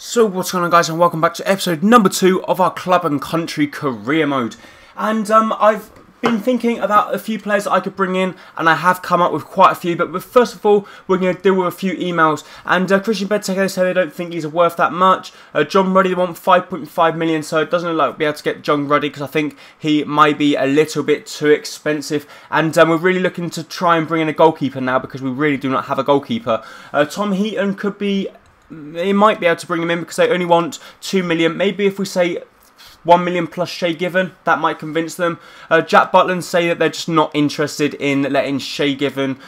So what's going on, guys, and welcome back to episode number 2 of our club and country career mode. And I've been thinking about a few players that I could bring in, and I have come up with quite a few. But first of all, we're going to deal with a few emails. And Christian Benteke said they don't think he's worth that much. John Ruddy, they want 5.5 million, so it doesn't look like we'll be able to get John Ruddy because I think he might be a little bit too expensive. And we're really looking to try and bring in a goalkeeper now because we really do not have a goalkeeper. Tom Heaton could be. They might be able to bring him in because they only want 2 million. Maybe if we say 1 million plus Shay Given, that might convince them. Jack Butland say that they're just not interested in letting Shay Given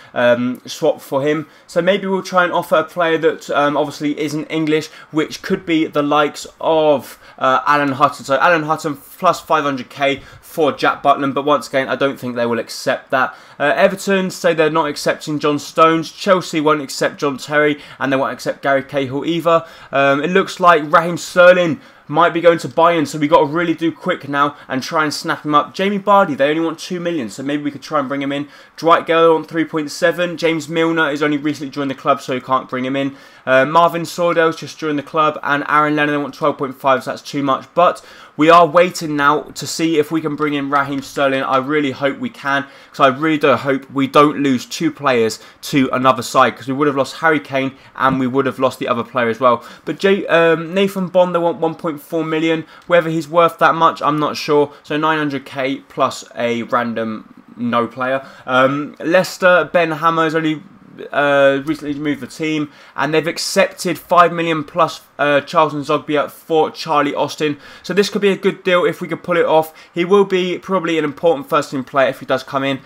swap for him. So maybe we'll try and offer a player that obviously isn't English, which could be the likes of Alan Hutton. So Alan Hutton plus 500k for Jack Butland, but once again, I don't think they will accept that. Everton say they're not accepting John Stones. Chelsea won't accept John Terry, and they won't accept Gary Cahill either. It looks like Raheem Sterling might be going to Bayern, so we've got to really do quick now and try and snap him up. Jamie Vardy, they only want 2 million, so maybe we could try and bring him in. Dwight Gale on 3.7. James Milner is only recently joined the club, so you can't bring him in. Marvin Sordell's just joined the club, and Aaron Lennon, they want 12.5, so that's too much. But we are waiting now to see if we can bring in Raheem Sterling. I really hope we can, because I really do hope we don't lose 2 players to another side, because we would have lost Harry Kane and we would have lost the other player as well. But Nathan Bond, they want 1.4 million. Whether he's worth that much, I'm not sure. So 900k plus a random no player. Leicester, Ben Hammer's only recently moved the team, and they've accepted 5 million plus Charles Nzogby for Charlie Austin. So this could be a good deal if we could pull it off. He will be probably an important first team player if he does come in.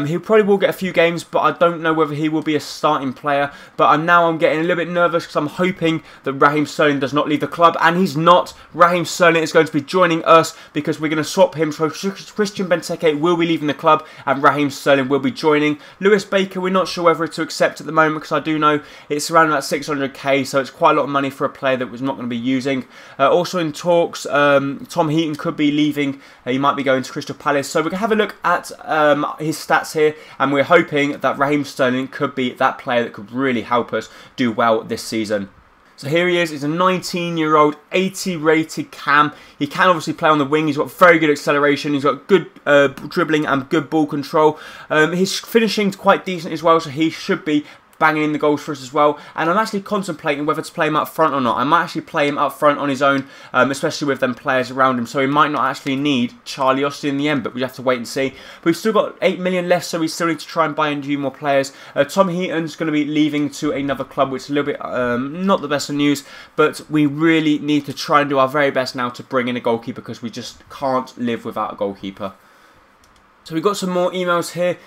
He probably will get a few games, but I don't know whether he will be a starting player. But I'm getting a little bit nervous because I'm hoping that Raheem Sterling does not leave the club, and he's not. Raheem Sterling is going to be joining us because we're going to swap him. So Christian Benteke will be leaving the club and Raheem Sterling will be joining. Lewis Baker, we're not sure whether to accept at the moment because I do know it's around about 600k, so it's quite a lot of money for a player that was not going to be using. Also in talks, Tom Heaton could be leaving. He might be going to Crystal Palace. So we're going to have a look at his stats here, and we're hoping that Raheem Sterling could be that player that could really help us do well this season. So here he is. He's a 19-year-old, 80 rated cam. He can obviously play on the wing. He's got very good acceleration. He's got good dribbling and good ball control. His finishing's quite decent as well, so he should be banging in the goals for us as well. And I'm actually contemplating whether to play him up front or not. I might actually play him up front on his own, especially with them players around him. So he might not actually need Charlie Austin in the end, but we have to wait and see. But we've still got 8 million left, so we still need to try and buy in a few more players. Tom Heaton's going to be leaving to another club, which is a little bit not the best of news, but we really need to try and do our very best now to bring in a goalkeeper because we just can't live without a goalkeeper. So we've got some more emails here.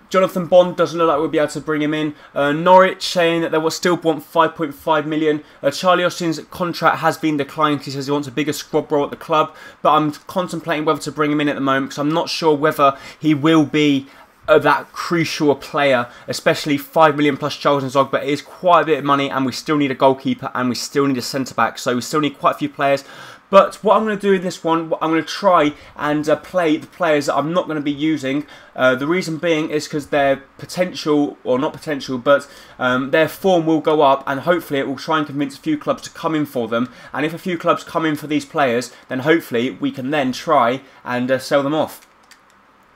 Jonathan Bond doesn't look like we'll be able to bring him in. Norwich saying that they will still want 5.5 million. Charlie Austin's contract has been declined. He says he wants a bigger squad role at the club, but I'm contemplating whether to bring him in at the moment because I'm not sure whether he will be that crucial a player, especially 5 million plus Charles Nzogby, but it is quite a bit of money, and we still need a goalkeeper and we still need a centre back, so we still need quite a few players. But what I'm going to do in this one, I'm going to try and play the players that I'm not going to be using. The reason being is because their potential, or not potential, but their form will go up, and hopefully it will try and convince a few clubs to come in for them. And if a few clubs come in for these players, then hopefully we can then try and sell them off.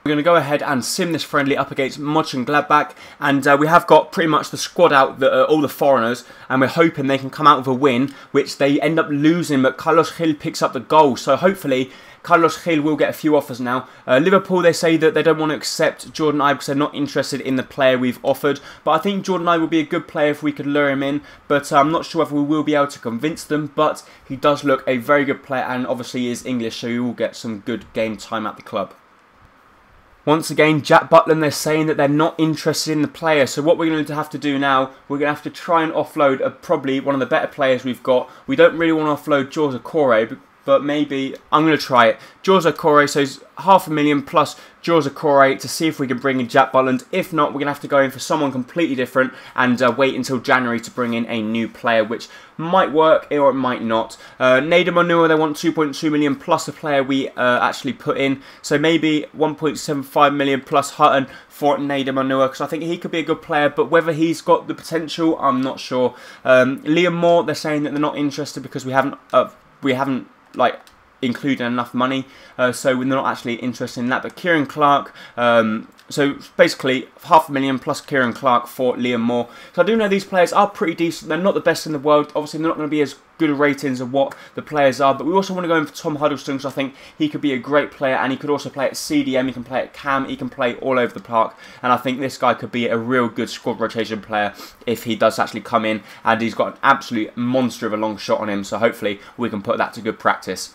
We're going to go ahead and sim this friendly up against Mönchengladbach, and we have got pretty much the squad out, all the foreigners, and we're hoping they can come out with a win, which they end up losing, but Carlos Gil picks up the goal, so hopefully Carlos Gil will get a few offers now. Liverpool, they say that they don't want to accept Jordan Ibe because they're not interested in the player we've offered, but I think Jordan Ibe will be a good player if we could lure him in, but I'm not sure whether we will be able to convince them, but he does look a very good player, and obviously he is English, so he will get some good game time at the club. Once again, Jack Butland, they're saying that they're not interested in the player. So what we're going to have to do now, we're going to have to try and offload probably one of the better players we've got. We don't really want to offload George Okore but maybe I'm going to try it. Jules Okorie, so it's $500,000 plus Jules Okorie to see if we can bring in Jack Butland. If not, we're going to have to go in for someone completely different and wait until January to bring in a new player, which might work or it might not. Nader Manua, they want 2.2 million plus a player we actually put in, so maybe 1.75 million plus Hutton for Nader Manua, because I think he could be a good player, but whether he's got the potential, I'm not sure. Liam Moore, they're saying that they're not interested because we haven't like included enough money, so we're not actually interested in that. But Kieran Clark, so basically $500,000 plus Kieran Clark for Liam Moore. So I do know these players are pretty decent. They're not the best in the world. Obviously, they're not going to be as good ratings of what the players are, but we also want to go in for Tom Huddleston, because I think he could be a great player, and he could also play at CDM, he can play at Cam, he can play all over the park, and I think this guy could be a real good squad rotation player if he does actually come in, and he's got an absolute monster of a long shot on him, so hopefully we can put that to good practice.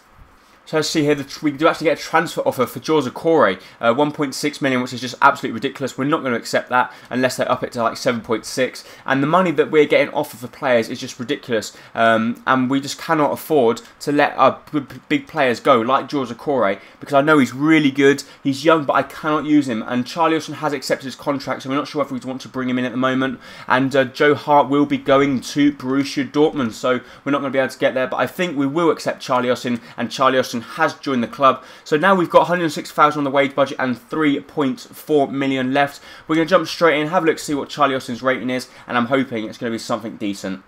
So let's see here, we do actually get a transfer offer for Jules Okorie, 1.6 million, which is just absolutely ridiculous. We're not going to accept that unless they up it to like 7.6. And the money that we're getting offered for players is just ridiculous. And we just cannot afford to let our big players go, like Jules Okorie, because I know he's really good. He's young, but I cannot use him. And Charlie Austin has accepted his contract, so we're not sure if we want to bring him in at the moment. And Joe Hart will be going to Borussia Dortmund, so we're not going to be able to get there. But I think we will accept Charlie Austin, and Charlie Austin has joined the club. So now we've got 106,000 on the wage budget and 3.4 million left. We're going to jump straight in, have a look, see what Charlie Austin's rating is, and I'm hoping it's going to be something decent.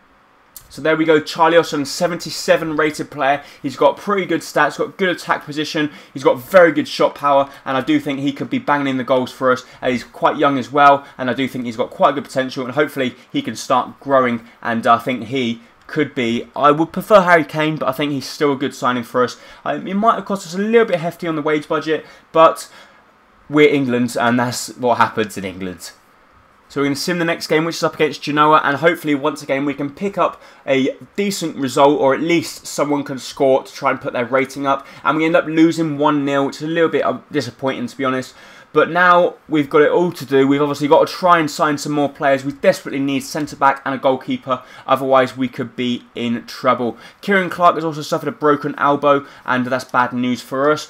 So there we go, Charlie Austin, 77 rated player. He's got pretty good stats, got good attack position, he's got very good shot power, and I do think he could be banging in the goals for us. He's quite young as well, and I do think he's got quite good potential, and hopefully he can start growing, and I think he could be. I would prefer Harry Kane, but I think he's still a good signing for us. It might have cost us a little bit hefty on the wage budget, but we're England, and that's what happens in England. So we're going to sim the next game, which is up against Genoa, and hopefully once again we can pick up a decent result, or at least someone can score to try and put their rating up, and we end up losing 1-0, which is a little bit disappointing, to be honest. But now we've got it all to do. We've obviously got to try and sign some more players. We desperately need centre-back and a goalkeeper. Otherwise, we could be in trouble. Kieran Clark has also suffered a broken elbow, and that's bad news for us.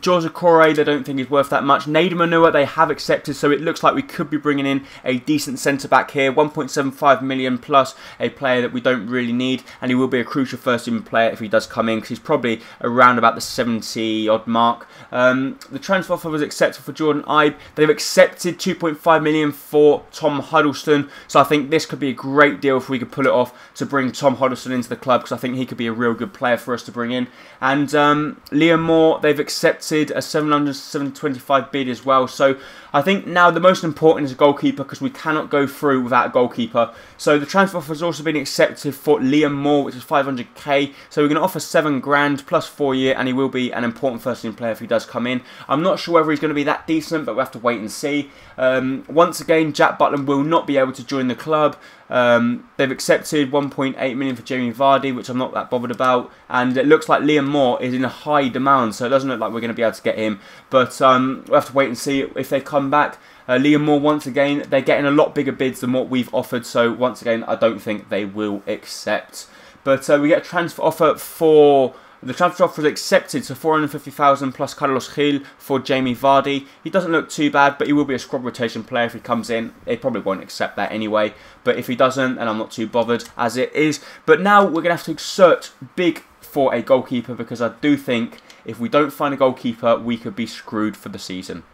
Jules Okorie, they don't think he's worth that much. Nader Manua, they have accepted, so it looks like we could be bringing in a decent centre-back here. 1.75 million plus a player that we don't really need, and he will be a crucial first-team player if he does come in, because he's probably around about the 70-odd mark. The transfer offer was accepted for Jordan Ibe. They've accepted 2.5 million for Tom Huddleston, so I think this could be a great deal if we could pull it off to bring Tom Huddleston into the club, because I think he could be a real good player for us to bring in. And Liam Moore, they've accepted a 725 bid as well. So I think now the most important is a goalkeeper, because we cannot go through without a goalkeeper. So the transfer offer has also been accepted for Liam Moore, which is 500k. So we're going to offer 7 grand plus 4 year, and he will be an important first team player if he does come in. I'm not sure whether he's going to be that decent, but we'll have to wait and see. Once again, Jack Butland will not be able to join the club. They've accepted 1.8 million for Jamie Vardy, which I'm not that bothered about, and it looks like Liam Moore is in a high demand, so it doesn't look like we're going to be able to get him, but we'll have to wait and see if they come back. Liam Moore, once again, they're getting a lot bigger bids than what we've offered, so once again, I don't think they will accept. But we get a transfer offer for... The transfer offer is accepted, so 450,000 plus Carlos Gil for Jamie Vardy. He doesn't look too bad, but he will be a squad rotation player if he comes in. They probably won't accept that anyway, but if he doesn't, then I'm not too bothered as it is. But now we're going to have to search big for a goalkeeper, because I do think if we don't find a goalkeeper, we could be screwed for the season.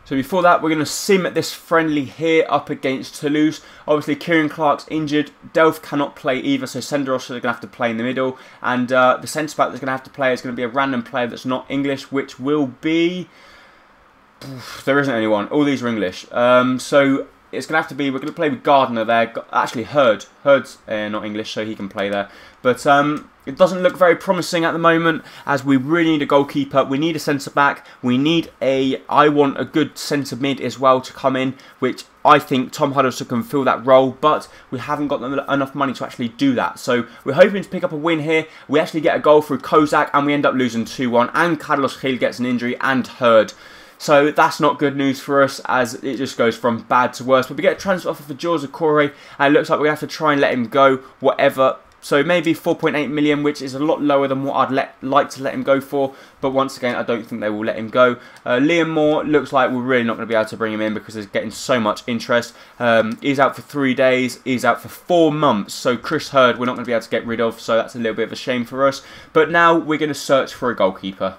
So before that, we're going to sim at this friendly here up against Toulouse. Obviously, Kieran Clark's injured. Delph cannot play either, so Senderos is going to have to play in the middle. And the centre-back that's going to have to play is going to be a random player that's not English, which will be... There isn't anyone. All these are English. So it's going to have to be... We're going to play with Gardner there. Actually, Hurd. Hurd's not English, so he can play there. But... it doesn't look very promising at the moment, as we really need a goalkeeper, we need a centre-back, we need I want a good centre-mid as well to come in, which I think Tom Huddleston can fill that role, but we haven't got enough money to actually do that. So we're hoping to pick up a win here. We actually get a goal through Kozak, and we end up losing 2-1, and Carlos Gil gets an injury, and Hurd. So that's not good news for us, as it just goes from bad to worse. But we get a transfer offer for Jules Okorie, and it looks like we have to try and let him go, whatever So maybe 4.8 million, which is a lot lower than what I'd like to let him go for. But once again, I don't think they will let him go. Liam Moore looks like we're really not going to be able to bring him in because he's getting so much interest. He's out for 3 days. He's out for 4 months. So Chris Hurd, we're not going to be able to get rid of. So that's a little bit of a shame for us. But now we're going to search for a goalkeeper.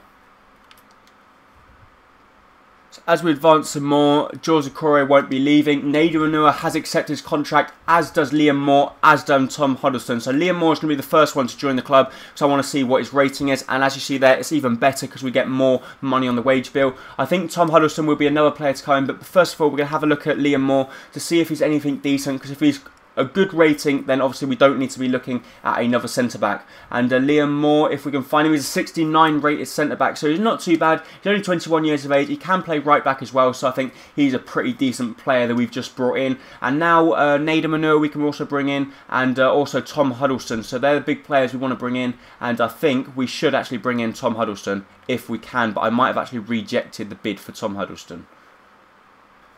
As we advance some more, George Okore won't be leaving. Nader Manua has accepted his contract, as does Liam Moore, as does Tom Huddleston. So Liam Moore is going to be the first one to join the club, so I want to see what his rating is. And as you see there, it's even better because we get more money on the wage bill. I think Tom Huddleston will be another player to come in, but first of all, we're going to have a look at Liam Moore to see if he's anything decent, because if he's a good rating, then obviously we don't need to be looking at another centre-back. And Liam Moore, if we can find him, he's a 69 rated centre-back, so he's not too bad. He's only 21 years of age. He can play right-back as well, so I think he's a pretty decent player that we've just brought in. And now Nader Manua we can also bring in, and also Tom Huddleston. So they're the big players we want to bring in, and I think we should actually bring in Tom Huddleston if we can, but I might have actually rejected the bid for Tom Huddleston.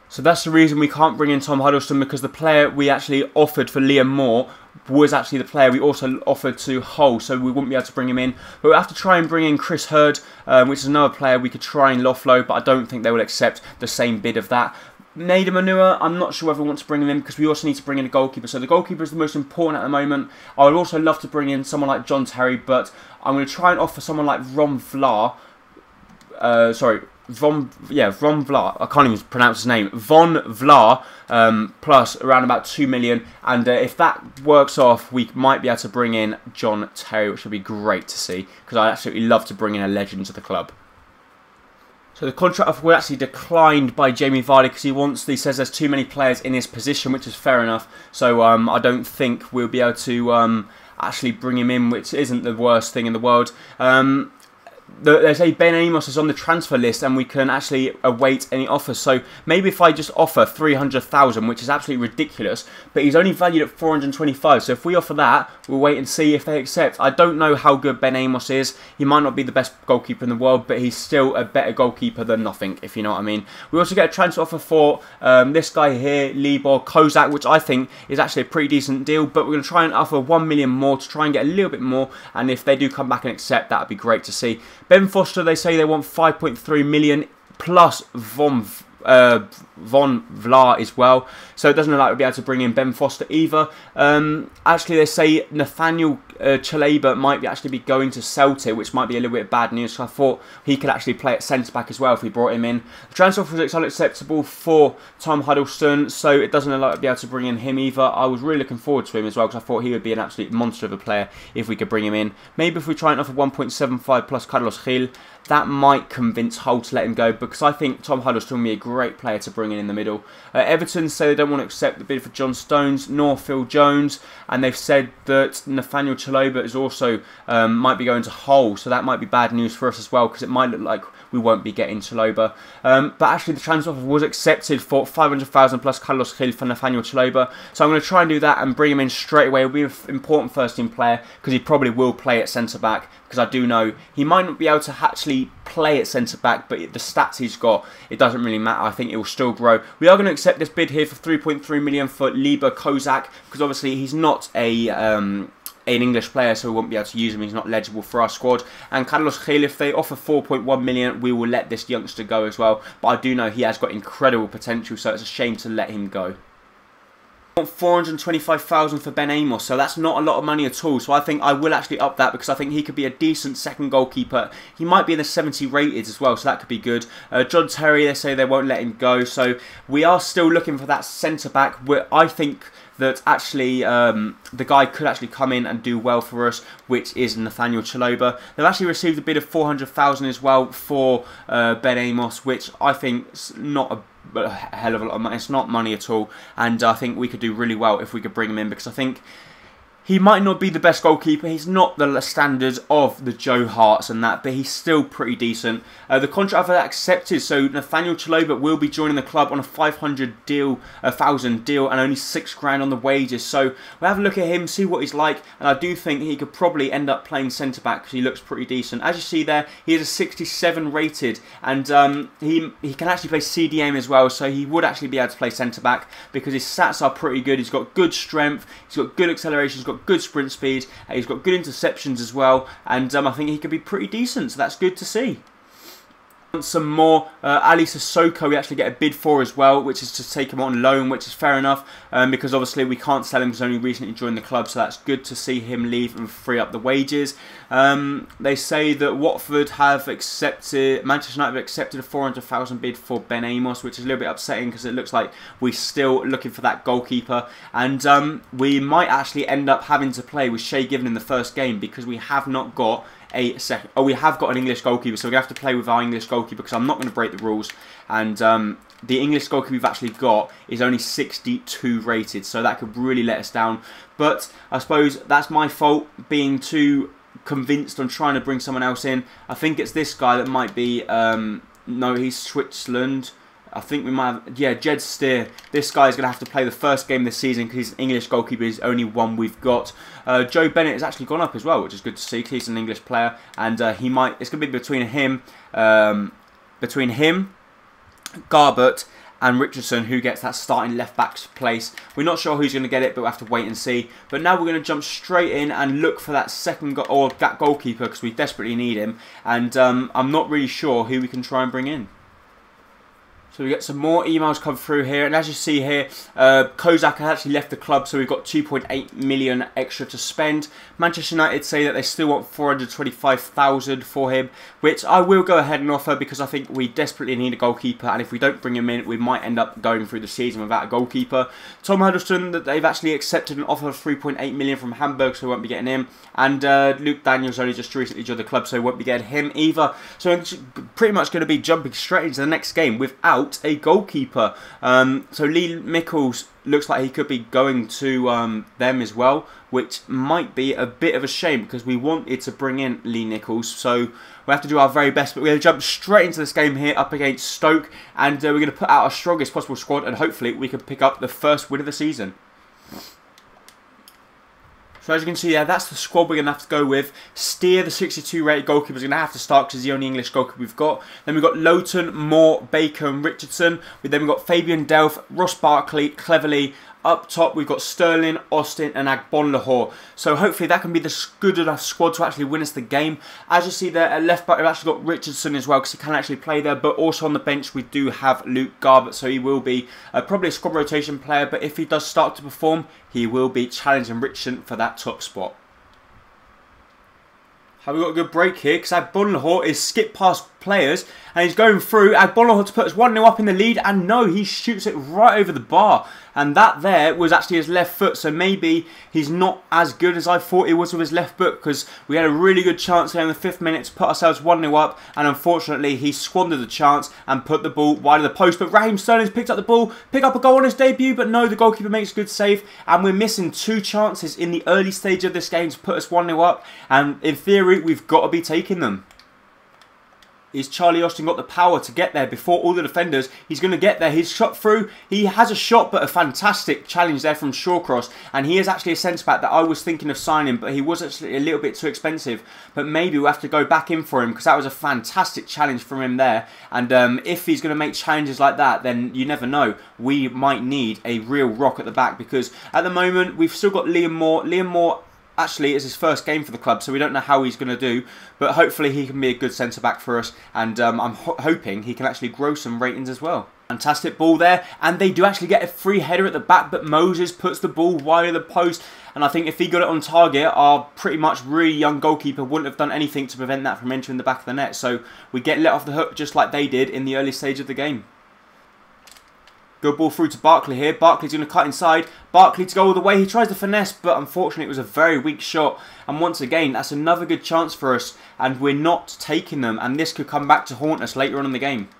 So that's the reason we can't bring in Tom Huddleston, because the player we actually offered for Liam Moore was actually the player we also offered to Hull, so we wouldn't be able to bring him in. But we'll have to try and bring in Chris Hurd, which is another player we could try and offload, but I don't think they will accept the same bid of that. Nader Manua, I'm not sure whether we want to bring him in, because we also need to bring in a goalkeeper. So the goalkeeper is the most important at the moment. I would also love to bring in someone like John Terry, but I'm going to try and offer someone like Von Vlaar. Von Vlaar, I can't even pronounce his name, Von Vlaar, plus around about 2 million, and if that works off, we might be able to bring in John Terry, which would be great to see, because I absolutely love to bring in a legend to the club. So the contract offer was actually declined by Jamie Vardy because he says there's too many players in his position, which is fair enough, so I don't think we'll be able to actually bring him in, which isn't the worst thing in the world. They say Ben Amos is on the transfer list and we can actually await any offers. So maybe if I just offer 300,000, which is absolutely ridiculous, but he's only valued at 425. So if we offer that, we'll wait and see if they accept. I don't know how good Ben Amos is. He might not be the best goalkeeper in the world, but he's still a better goalkeeper than nothing, if you know what I mean. We also get a transfer offer for this guy here, Libor Kozak, which I think is actually a pretty decent deal, but we're going to try and offer 1 million more to try and get a little bit more, and if they do come back and accept, that would be great to see. Ben Foster, they say they want 5.3 million plus Von Vlaar as well. So it doesn't look like we'll be able to bring in Ben Foster either. Actually, they say Nathaniel Chaleba might actually be going to Celtic, which might be a little bit bad news. So I thought he could actually play at centre-back as well if we brought him in. The transfer offer was unacceptable for Tom Huddleston, so it doesn't look like we'll be able to bring in him either. I was really looking forward to him as well, because I thought he would be an absolute monster of a player if we could bring him in. Maybe if we try and offer 1.75 plus Carlos Gil, that might convince Hull to let him go, because I think Tom Huddleston will be a great player to bring in the middle. Everton say they don't want to accept the bid for John Stones nor Phil Jones, and they've said that Nathaniel Chalobah is also might be going to Hull, so that might be bad news for us as well, because it might look like we won't be getting Chalobah. But actually the transfer offer was accepted for 500,000 plus Carlos Gil for Nathaniel Chalobah, so I'm going to try and do that and bring him in straight away. He'll be an important first team player, because he probably will play at centre back, because I do know he might not be able to actually play at centre back, but the stats he's got, it doesn't really matter. I think it will still grow. We are going to accept this bid here for 3.3 million for Libor Kozak, because obviously he's not an English player, so we won't be able to use him. He's not eligible for our squad. And Carlos Gil, if they offer 4.1 million, we will let this youngster go as well. But I do know he has got incredible potential, so it's a shame to let him go. 425,000 for Ben Amos, so that's not a lot of money at all. So I think I will actually up that, because I think he could be a decent second goalkeeper. He might be in the 70 rated as well, so that could be good. John Terry, they say they won't let him go, so we are still looking for that centre back. I think that actually the guy could actually come in and do well for us, which is Nathaniel Chalobah. They've actually received a bid of 400,000 as well for Ben Amos, which I think is not a hell of a lot of money. It's not money at all, and I think we could do really well if we could bring him in, because I think he might not be the best goalkeeper. He's not the standards of the Joe Harts and that, but he's still pretty decent. The contract offer accepted, so Nathaniel Chalobah will be joining the club on a 500,000 deal, and only £6,000 on the wages. So we'll have a look at him, see what he's like, and I do think he could probably end up playing centre back, because he looks pretty decent. As you see there, he is a 67 rated, and he can actually play CDM as well, so he would actually be able to play centre back, because his stats are pretty good. He's got good strength, he's got good acceleration, he's got got good sprint speed, he's got good interceptions as well, and I think he could be pretty decent, so that's good to see. Some more Ali Sissoko we actually get a bid for as well, which is to take him on loan, which is fair enough, because obviously we can't sell him because he's only recently joined the club, so that's good to see him leave and free up the wages. They say that Watford have accepted, Manchester United have accepted a 400,000 bid for Ben Amos, which is a little bit upsetting because it looks like we're still looking for that goalkeeper, and we might actually end up having to play with Shay Given in the first game because we have not got we have got an English goalkeeper, so we have to play with our English goalkeeper because I'm not going to break the rules. And the English goalkeeper we've actually got is only 62 rated, so that could really let us down. But I suppose that's my fault, being too convinced on trying to bring someone else in. I think it's this guy that might be, no, he's Switzerland. I think we might have, yeah, Jed Steer. This guy's going to have to play the first game this season because he's an English goalkeeper. He's only one we've got. Joe Bennett has actually gone up as well, which is good to see because he's an English player. And he might, it's going to be between him, Garbett and Richardson, who gets that starting left-back's place. We're not sure who's going to get it, but we'll have to wait and see. But now we're going to jump straight in and look for that that goalkeeper because we desperately need him. And I'm not really sure who we can try and bring in. So we get some more emails come through here, and as you see here, Kozak has actually left the club, so we've got 2.8 million extra to spend. Manchester United say that they still want 425,000 for him, which I will go ahead and offer because I think we desperately need a goalkeeper, and if we don't bring him in, we might end up going through the season without a goalkeeper. Tom Huddleston, that they've actually accepted an offer of 3.8 million from Hamburg, so we won't be getting him. And Luke Daniels only just recently joined the club, so we won't be getting him either. So it's pretty much going to be jumping straight into the next game without a goalkeeper. So Lee Mickles looks like he could be going to them as well, which might be a bit of a shame because we wanted to bring in Lee Nichols. So we have to do our very best, but we're going to jump straight into this game here up against Stoke, and we're going to put out our strongest possible squad, and hopefully we can pick up the first win of the season. So as you can see there, that's the squad we're going to have to go with. Steer, the 62 rated goalkeeper, is going to have to start because he's the only English goalkeeper we've got. Then we've got Lowton, Moore, Baker and Richardson. Then we've got Fabian Delph, Ross Barkley, Cleverley. Up top, we've got Sterling, Austin and Agbonlahor. So hopefully that can be the good enough squad to actually win us the game. As you see there, at left back, we've actually got Richardson as well because he can actually play there. But also on the bench, we do have Luke Garbett. So he will be probably a squad rotation player. But if he does start to perform, he will be challenging Richardson for that top spot. Have we got a good break here because Agbonlahor is skipped past players and he's going through. Agbonlahor to put us 1-0 up in the lead, and no, he shoots it right over the bar, and that there was actually his left foot, so maybe he's not as good as I thought he was with his left foot because we had a really good chance there in the 5th minute to put ourselves 1-0 up, and unfortunately he squandered the chance and put the ball wide of the post. But Raheem Sterling's picked up the ball, picked up a goal on his debut, but no, the goalkeeper makes a good save, and we're missing 2 chances in the early stage of this game to put us 1-0 up, and in theory we've got to be taking them. Is Charlie Austin got the power to get there before all the defenders? He's going to get there. He's shot through. He has a shot, but a fantastic challenge there from Shawcross. And he is actually a centre-back that I was thinking of signing, but he was actually a little bit too expensive. But maybe we'll have to go back in for him because that was a fantastic challenge from him there. And if he's going to make challenges like that, then you never know. We might need a real rock at the back because at the moment we've still got Liam Moore. Liam Moore actually it's his first game for the club, so we don't know how he's going to do, but hopefully he can be a good centre-back for us, and I'm hoping he can actually grow some ratings as well. Fantastic ball there, and they do actually get a free header at the back, but Moses puts the ball wide of the post, and I think if he got it on target, our pretty much really young goalkeeper wouldn't have done anything to prevent that from entering the back of the net, so we get let off the hook just like they did in the early stage of the game. Good ball through to Barkley here. Barkley's going to cut inside. Barkley to go all the way. He tries to finesse, but unfortunately it was a very weak shot. And once again, that's another good chance for us. And we're not taking them. And this could come back to haunt us later on in the game.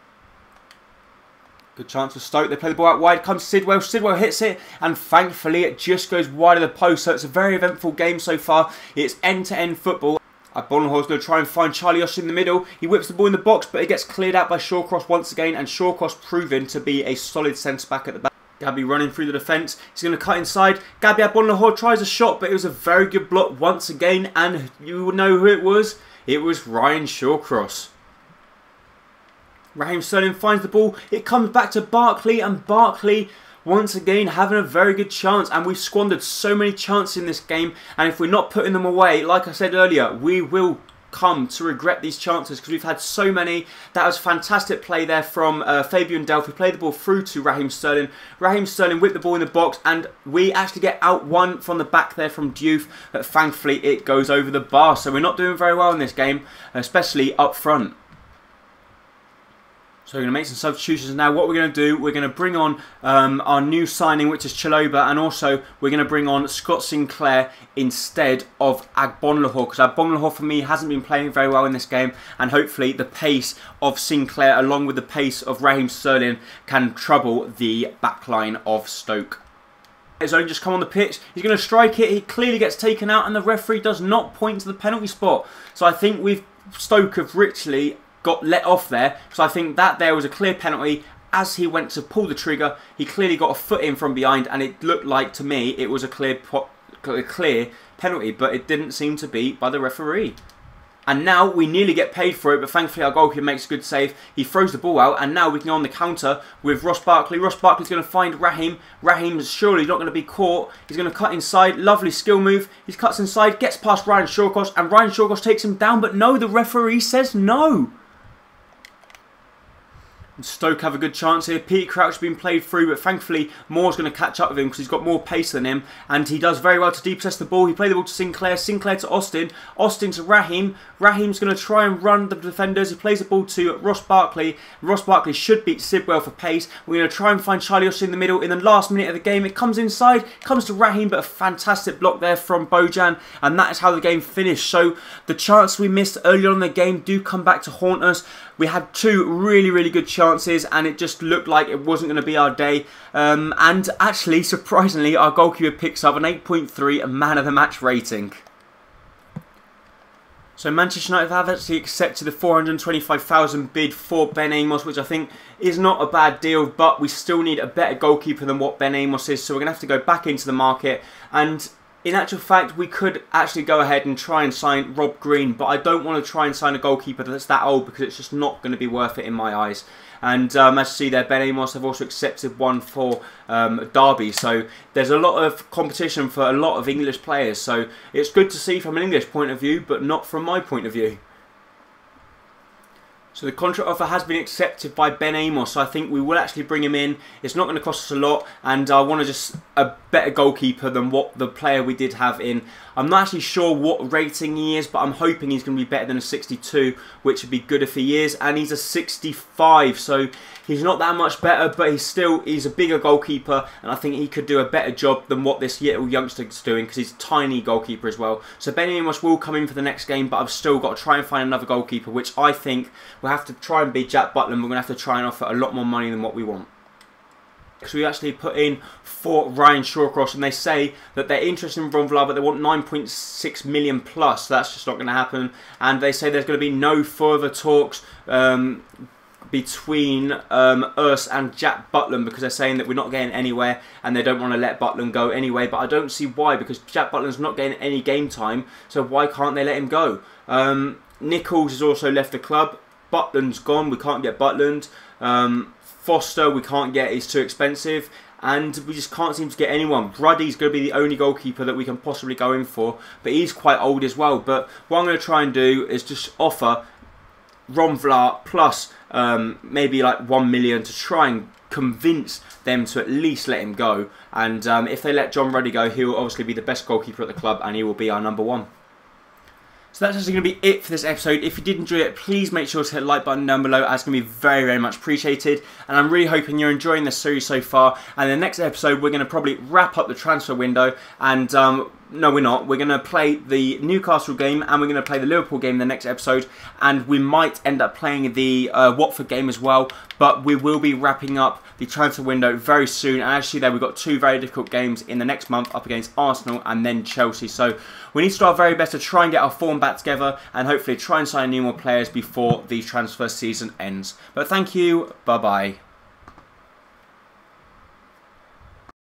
Good chance for Stoke. They play the ball out wide. Comes Sidwell. Sidwell hits it. And thankfully it just goes wide of the post. So it's a very eventful game so far. It's end-to-end football. Agbonlahor's going to try and find Charlie Austin in the middle. He whips the ball in the box, but it gets cleared out by Shawcross once again, and Shawcross proven to be a solid centre-back at the back. Gabby running through the defence. He's going to cut inside. Gabby Agbonlahor tries a shot, but it was a very good block once again, and you will know who it was. It was Ryan Shawcross. Raheem Sterling finds the ball. It comes back to Barkley, and Barkley once again having a very good chance, and we've squandered so many chances in this game, and if we're not putting them away, like I said earlier, we will come to regret these chances because we've had so many. That was fantastic play there from Fabian Delph. We played the ball through to Raheem Sterling. Raheem Sterling whipped the ball in the box, and we actually get out one from the back there from Diouf, but thankfully it goes over the bar. So we're not doing very well in this game, especially up front. So we're going to make some substitutions now. What we're going to do, we're going to bring on our new signing, which is Chalobah, and also we're going to bring on Scott Sinclair instead of Agbonlahor, because Agbonlahor for me hasn't been playing very well in this game, and hopefully the pace of Sinclair along with the pace of Raheem Sterling can trouble the backline of Stoke. He's only just come on the pitch. He's going to strike it. He clearly gets taken out, and the referee does not point to the penalty spot. So I think Stoke have richly got let off there, so I think that there was a clear penalty. As he went to pull the trigger, he clearly got a foot in from behind, and it looked like to me it was a clear penalty, but it didn't seem to be by the referee. And now we nearly get paid for it, but thankfully our goalkeeper makes a good save. He throws the ball out, and now we can go on the counter with Ross Barkley. Ross Barkley's going to find Raheem. Raheem's surely not going to be caught. He's going to cut inside. Lovely skill move. He cuts inside, gets past Ryan Shawcross, and Ryan Shawcross takes him down, but no, the referee says no. Stoke have a good chance here. Peter Crouch has been played through, but thankfully Moore's going to catch up with him because he's got more pace than him, and he does very well to depossess the ball. He played the ball to Sinclair, Sinclair to Austin, Austin to Raheem. Raheem's going to try and run the defenders. He plays the ball to Ross Barkley. Ross Barkley should beat Sidwell for pace. We're going to try and find Charlie Austin in the middle. In the last minute of the game, it comes inside, comes to Raheem, but a fantastic block there from Bojan, and that is how the game finished. So the chance we missed earlier on in the game do come back to haunt us. We had two really good chances, and it just looked like it wasn't going to be our day. And actually, surprisingly, our goalkeeper picks up an 8.3 man of the match rating. So Manchester United have actually accepted the 425,000 bid for Ben Amos, which I think is not a bad deal, but we still need a better goalkeeper than what Ben Amos is. So we're going to have to go back into the market, and in actual fact, we could actually go ahead and try and sign Rob Green, but I don't want to try and sign a goalkeeper that's that old because it's just not going to be worth it in my eyes. And as you see there, Ben Amos have also accepted one for Derby, so there's a lot of competition for a lot of English players. So it's good to see from an English point of view, but not from my point of view. So the contract offer has been accepted by Ben Amos, so I think we will actually bring him in. It's not going to cost us a lot, and I want to just a better goalkeeper than what the player we did have in. I'm not actually sure what rating he is, but I'm hoping he's going to be better than a 62, which would be good if he is, and he's a 65, so he's not that much better, but he's a bigger goalkeeper, and I think he could do a better job than what this little youngster is doing, because he's a tiny goalkeeper as well. So Ben Amos will come in for the next game, but I've still got to try and find another goalkeeper, which I think we'll have to try and beat Jack Butland. We're going to have to try and offer a lot more money than what we want. Because we actually put in for Ryan Shawcross, and they say that they're interested in Ron Vlaar, but they want 9.6 million plus. So that's just not going to happen. And they say there's going to be no further talks between us and Jack Butland, because they're saying that we're not getting anywhere and they don't want to let Butland go anyway. But I don't see why, because Jack Butland's not getting any game time, so why can't they let him go? Nichols has also left the club. Butland's gone, we can't get Butland. Foster we can't get, he's too expensive, and we just can't seem to get anyone. Ruddy's going to be the only goalkeeper that we can possibly go in for, but he's quite old as well. But what I'm going to try and do is just offer Ron Vlaar plus maybe like 1 million to try and convince them to at least let him go. And if they let John Ruddy go, he will obviously be the best goalkeeper at the club, and he will be our #1. So that's actually going to be it for this episode. If you did enjoy it, please make sure to hit the like button down below. That's going to be very much appreciated. And I'm really hoping you're enjoying this series so far. And in the next episode, we're going to probably wrap up the transfer window. And no, we're not. We're going to play the Newcastle game, and we're going to play the Liverpool game in the next episode. And we might end up playing the Watford game as well. But we will be wrapping up the transfer window very soon. And actually there, we've got 2 very difficult games in the next month, up against Arsenal and then Chelsea. So we need to do our very best to try and get our form back together, and hopefully try and sign new more players before the transfer season ends. But thank you. Bye-bye.